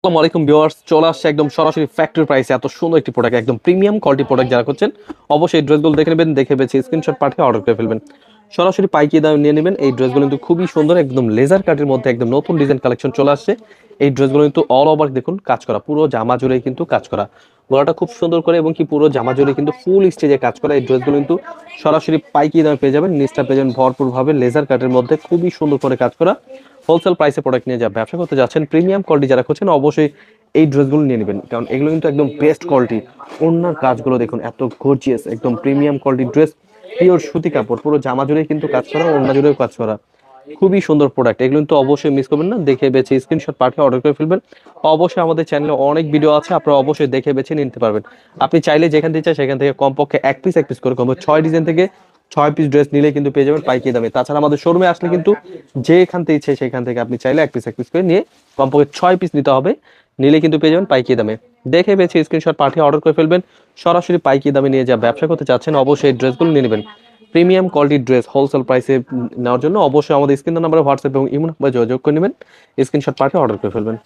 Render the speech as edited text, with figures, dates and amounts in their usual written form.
আসসালামু আলাইকুম ভিউয়ার্স, চলে আসছে একদম সরাসরি ফ্যাক্টরি প্রাইসে এত সুন্দর একটি প্রোডাক্ট, একদম প্রিমিয়াম কোয়ালিটি প্রোডাক্ট যারা করছেন অবশ্যই এই ড্রেসগুলো দেখে নেবেন, দেখে বেছে স্ক্রিনশট পাঠিয়ে অর্ডার করে ফেলবেন। সরাসরি পাইকারি দামে নিয়ে নেবেন। এই ড্রেসগুলো কিন্তু খুবই সুন্দর, একদম লেজার কাটের মধ্যে একদম নতুন ডিজাইন কালেকশন চলে আসছে। এই ড্রেসগুলো কিন্তু অল ওভার দেখুন কাজ করা, পুরো জামা জুড়ে কিন্তু কাজ করা, গলাটা খুব সুন্দর করে এবং কি পুরো জামা জুড়ে কিন্তু ফুল স্টেজে কাজ করা। এই ড্রেসগুলো কিন্তু সরাসরি পাইকারি দামে পেয়ে যাবেন। নিচটা পেয়ে যাবেন ভরপুর ভাবে লেজার কাটের মধ্যে খুবই সুন্দর করে কাজ করা। হোলসেল প্রাইসে প্রোডাক্ট নিয়ে যা ব্যবসা করতে যাচ্ছেন, প্রিমিয়াম কোয়ালিটি যারা করছেন অবশ্যই এই ড্রেসগুলো নিয়ে নেবেন, কারণ এগুলো কিন্তু একদম বেস্ট কোয়ালিটি। ওনার কাজগুলো দেখুন এত গর্জিয়াস, একদম প্রিমিয়াম কোয়ালিটি ড্রেস, পিওর সুতি কাপড়, পুরো জামা জুড়ে কিন্তু কাজ করা, ওড়না জুড়েও কাজ করা, খুবই সুন্দর প্রোডাক্ট। এগুলো কিন্তু অবশ্যই মিস করবেন না, দেখে বেছে স্ক্রিনশট পাঠিয়ে অর্ডার করে ফেলবেন। অবশ্যই আমাদের চ্যানেলে অনেক ভিডিও আছে, আপনারা অবশ্যই দেখে বেছে নিতে পারবেন। আপনি চাইলে যেখান থেকে চাই সেখান থেকে কমপক্ষে এক পিস করে কমপক্ষে 6 ডিজাইন থেকে 6 পিস ড্রেস নিলে কিন্তু পেয়ে যাবেন পাইকারি দামে। তাছাড়া আমাদের শোরুমে আসলে কিন্তু যেখান থেকে ইচ্ছে সেখান থেকে আপনি চাইলে এক পিস করে নিয়ে কমপক্ষে 6 পিস নিতে হবে, নিলে কিন্তু পেয়ে যাবেন পাইকারি দামে। দেখে বেছে স্ক্রিনশট পাঠিয়ে অর্ডার করে ফেলবেন। সরাসরি পাইকারি দামে নিয়ে যা ব্যবসা করতে চাচ্ছেন অবশ্যই এই ড্রেসগুলো নিয়ে নেবেন। প্রিমিয়াম কোয়ালিটির ড্রেস হোলসেল প্রাইসে নেওয়ার জন্য অবশ্যই আমাদের স্ক্রিন নাম্বারে হোয়াটসঅ্যাপ এবং ইমো নাম্বারে যোগাযোগ করে নেবেন, স্ক্রিনশট পাঠিয়ে অর্ডার করে ফেলবেন।